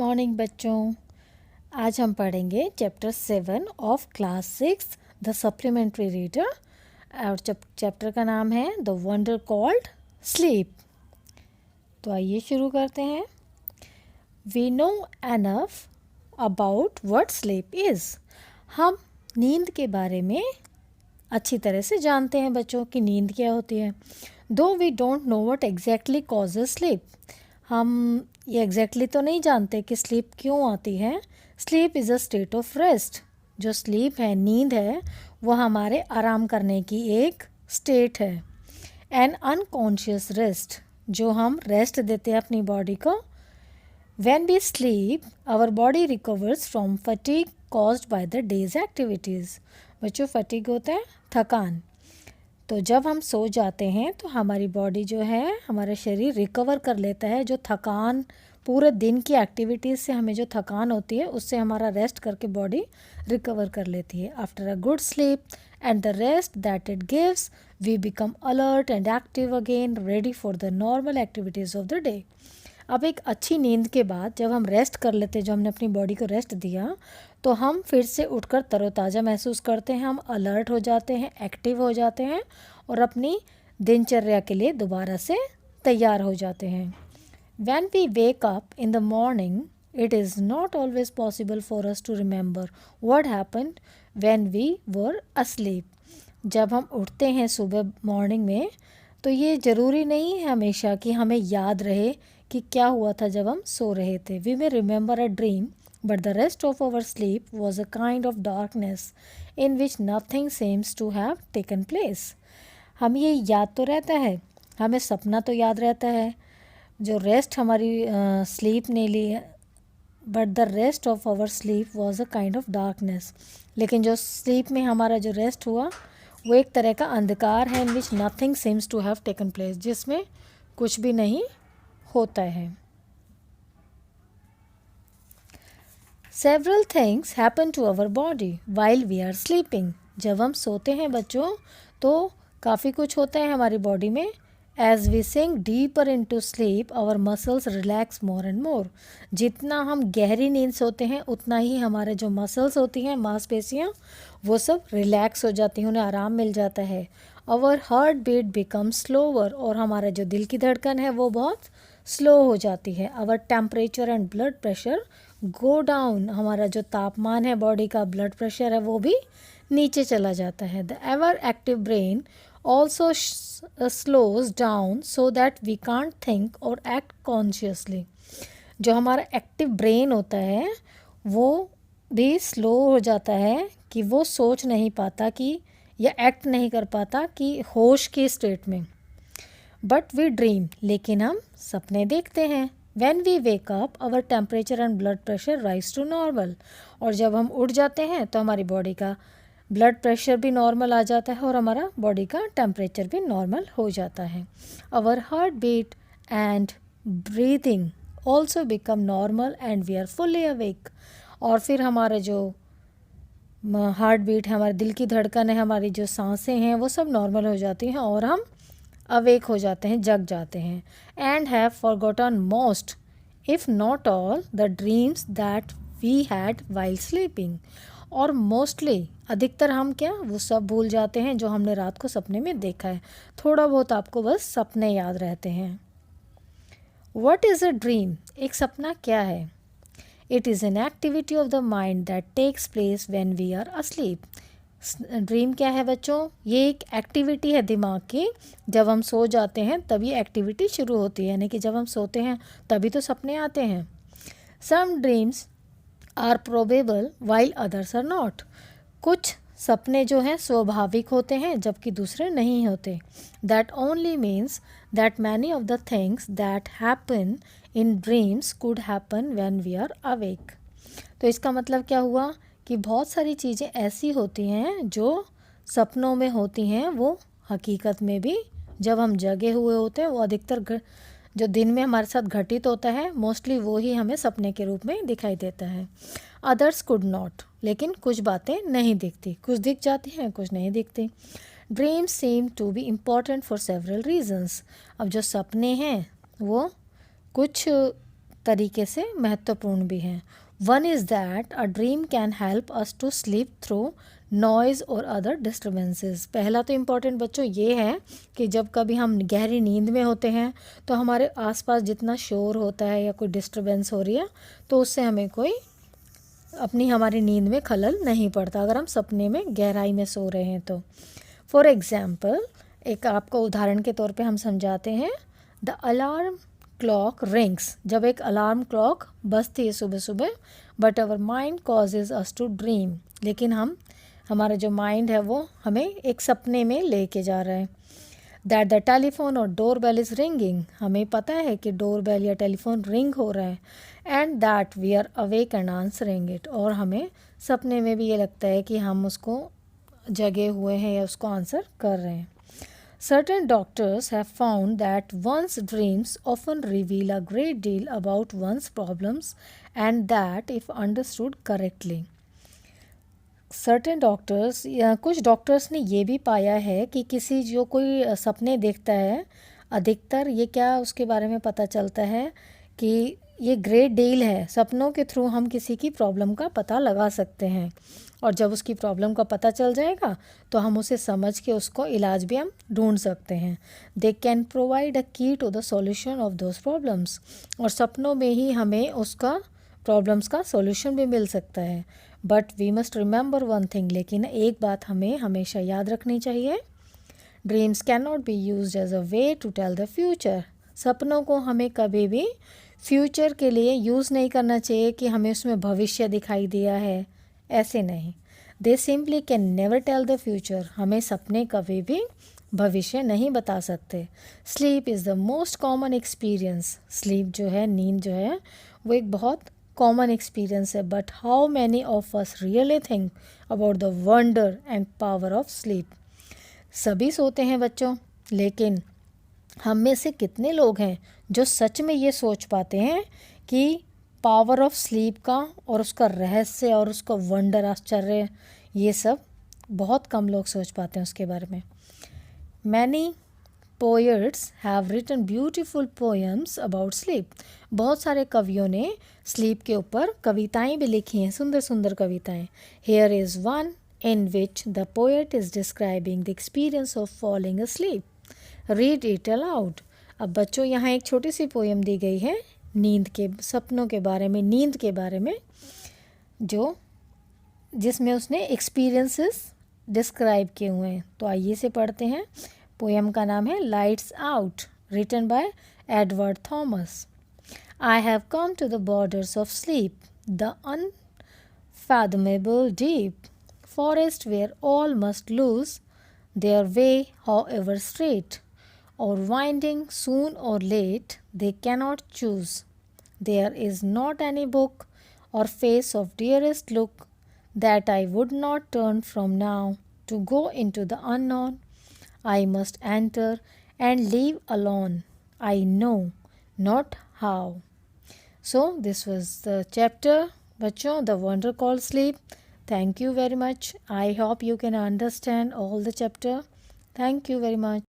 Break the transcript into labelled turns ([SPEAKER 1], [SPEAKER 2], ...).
[SPEAKER 1] Morning बच्चों। आज हम पढ़ेंगे chapter 7 of class 6 the supplementary reader और चैप्टर का नाम है द वंडर कॉल्ड स्लीप। तो आइए शुरू करते हैं। We know enough about what sleep is. हम नींद के बारे में अच्छी तरह से जानते हैं बच्चों कि नींद क्या होती है। Though we don't know what exactly causes sleep. हम ये एग्जैक्टली तो नहीं जानते कि स्लीप क्यों आती है। Sleep is a state of rest. जो स्लीप है, नींद है, वो हमारे आराम करने की एक स्टेट है। एन अनकॉन्शियस रेस्ट, जो हम रेस्ट देते हैं अपनी बॉडी को। When we sleep, our body recovers from fatigue caused by the day's activities. बच्चों, फटीग होता है थकान। तो जब हम सो जाते हैं तो हमारी बॉडी जो है, हमारा शरीर रिकवर कर लेता है। जो थकान पूरे दिन की एक्टिविटीज़ से हमें जो थकान होती है, उससे हमारा रेस्ट करके बॉडी रिकवर कर लेती है। After a good sleep and the rest that it gives, we become alert and active again, ready for the normal activities of the day. अब एक अच्छी नींद के बाद जब हम रेस्ट कर लेते हैं, जो हमने अपनी बॉडी को रेस्ट दिया, तो हम फिर से उठकर तरोताज़ा महसूस करते हैं। हम अलर्ट हो जाते हैं, एक्टिव हो जाते हैं और अपनी दिनचर्या के लिए दोबारा से तैयार हो जाते हैं। When we wake up in the morning, it is not always possible for us to remember what happened when we were asleep. जब हम उठते हैं सुबह मॉर्निंग में, तो ये ज़रूरी नहीं है हमेशा कि हमें याद रहे कि क्या हुआ था जब हम सो रहे थे। We may remember a dream, but the rest of our sleep was a kind of darkness in which nothing seems to have taken place. हम ये याद तो रहता है, हमें सपना तो याद रहता है, जो रेस्ट हमारी स्लीप ने ली, but the rest of our sleep was a kind of darkness. लेकिन जो स्लीप में हमारा जो रेस्ट हुआ, वो एक तरह का अंधकार है, in which nothing seems to have taken place, जिसमें कुछ भी नहीं होता है। Several things happen to our body while we are sleeping. जब हम सोते हैं बच्चों, तो काफ़ी कुछ होता है हमारी बॉडी में। As we sink deeper into sleep, our muscles relax more and more. जितना हम गहरी नींद सोते हैं, उतना ही हमारे जो मसल्स होती हैं, मांसपेशियाँ, वो सब रिलैक्स हो जाती हैं, उन्हें आराम मिल जाता है। Our heart beat becomes slower, और हमारा जो दिल की धड़कन है वो बहुत स्लो हो जाती है। Our temperature and blood pressure go down. हमारा जो तापमान है बॉडी का, ब्लड प्रेशर है, वो भी नीचे चला जाता है। The ever active brain also slows down so that we can't think or act consciously. जो हमारा एक्टिव ब्रेन होता है, वो भी स्लो हो जाता है कि वो सोच नहीं पाता कि या एक्ट नहीं कर पाता कि होश की स्टेट में। बट वी ड्रीम, लेकिन हम सपने देखते हैं। When we wake up, our temperature and blood pressure rise to normal. और जब हम उठ जाते हैं तो हमारी बॉडी का ब्लड प्रेशर भी नॉर्मल आ जाता है और हमारा बॉडी का टेम्परेचर भी नॉर्मल हो जाता है। Our heart beat and breathing also become normal and we are fully awake. और फिर हमारे जो हार्ट बीट है, हमारे दिल की धड़कन है, हमारी जो सांसें हैं, वो सब नॉर्मल हो जाती हैं और हम अवेक हो जाते हैं, जग जाते हैं। And have forgotten most if not all the dreams that we had while sleeping. और मोस्टली, अधिकतर हम क्या, वो सब भूल जाते हैं जो हमने रात को सपने में देखा है। थोड़ा बहुत आपको बस सपने याद रहते हैं। What is a dream? एक सपना क्या है? It is an activity of the mind that takes place when we are asleep. Dream क्या है बच्चों? ये एक एक्टिविटी है दिमाग की। जब हम सो जाते हैं तभी एक्टिविटी शुरू होती है, यानी कि जब हम सोते हैं तभी तो सपने आते हैं। Some dreams are probable while others are not. कुछ सपने जो हैं स्वाभाविक होते हैं जबकि दूसरे नहीं होते। That only means that many of the things that happen in dreams could happen when we are awake. तो इसका मतलब क्या हुआ कि बहुत सारी चीज़ें ऐसी होती हैं जो सपनों में होती हैं, वो हकीकत में भी जब हम जगे हुए होते हैं, वो अधिकतर जो दिन में हमारे साथ घटित होता है, मोस्टली वो ही हमें सपने के रूप में दिखाई देता है। अदर्स कुड नॉट, लेकिन कुछ बातें नहीं दिखती, कुछ दिख जाती हैं, कुछ नहीं दिखती। Dreams seem to be important for several reasons. अब जो सपने हैं वो कुछ तरीके से महत्वपूर्ण भी हैं। One is that a dream can help us to sleep through noise और अदर डिस्टर्बेंसेस। पहला तो इम्पॉर्टेंट बच्चों ये है कि जब कभी हम गहरी नींद में होते हैं तो हमारे आसपास जितना शोर होता है या कोई डिस्टर्बेंस हो रही है तो उससे हमें कोई हमारी नींद में खलल नहीं पड़ता अगर हम सपने में गहराई में सो रहे हैं तो। फॉर एग्ज़ाम्पल, एक आपको उदाहरण के तौर पे हम समझाते हैं। द अलार्म क्लॉक रिंग्स, जब एक अलार्म क्लॉक बजती है सुबह सुबह, but our mind causes us to dream, लेकिन हमारा जो माइंड है वो हमें एक सपने में लेके जा रहा है। दैट द टेलीफोन और डोर बेल इज़ रिंगिंग, हमें पता है कि डोर बेल या टेलीफोन रिंग हो रहा है। And that we are awake and answering it, और हमें सपने में भी ये लगता है कि हम उसको जगे हुए हैं या उसको आंसर कर रहे हैं। Certain doctors have found that one's dreams often reveal a great deal about one's problems, and that if understood correctly. Certain doctors, या कुछ डॉक्टर्स ने ये भी पाया है कि किसी जो कोई सपने देखता है, अधिकतर ये क्या उसके बारे में पता चलता है कि ये ग्रेट डील है। सपनों के थ्रू हम किसी की प्रॉब्लम का पता लगा सकते हैं, और जब उसकी प्रॉब्लम का पता चल जाएगा तो हम उसे समझ के उसको इलाज भी हम ढूंढ सकते हैं। They can provide a key to the solution of those problems, और सपनों में ही हमें उसका प्रॉब्लम्स का सॉल्यूशन भी मिल सकता है। But we must remember one thing, लेकिन एक बात हमें हमेशा याद रखनी चाहिए। Dreams can not be use as a way to tell the future. सपनों को हमें कभी भी फ्यूचर के लिए यूज़ नहीं करना चाहिए कि हमें उसमें भविष्य दिखाई दिया है, ऐसे नहीं। They simply can never tell the future, हमें सपने कभी भी भविष्य नहीं बता सकते। Sleep is the most common experience, sleep जो है, नींद जो है, वो एक बहुत कॉमन एक्सपीरियंस है। But how many of us really think about the wonder and power of sleep. सभी सोते हैं बच्चों, लेकिन हम में से कितने लोग हैं जो सच में ये सोच पाते हैं कि पावर ऑफ स्लीप का और उसका रहस्य और उसका वंडर, आश्चर्य, ये सब बहुत कम लोग सोच पाते हैं उसके बारे में। Many poets have written beautiful poems about sleep. बहुत सारे कवियों ने स्लीप के ऊपर कविताएं भी लिखी हैं, सुंदर सुंदर कविताएं। Here is one in which the poet is describing the experience of falling asleep. Read it allowed. अब बच्चों, यहाँ एक छोटी सी पोएम दी गई है नींद के, सपनों के बारे में, नींद के बारे में, जिसमें उसने एक्सपीरियंसेस डिस्क्राइब किए हुए हैं। तो आइए से पढ़ते हैं। पोएम का नाम है lights out, written by Edward Thomas. I have come to the borders of sleep, the unfathomable deep, forest where all must lose their way, however straight or winding, soon or late, they cannot choose. There is not any book or face of dearest look that I would not turn from now to go into the unknown. I must enter and leave alone. I know not how. So this was the chapter, bachcho, The Wonder Called Sleep. Thank you very much. I hope you can understand all the chapter. Thank you very much.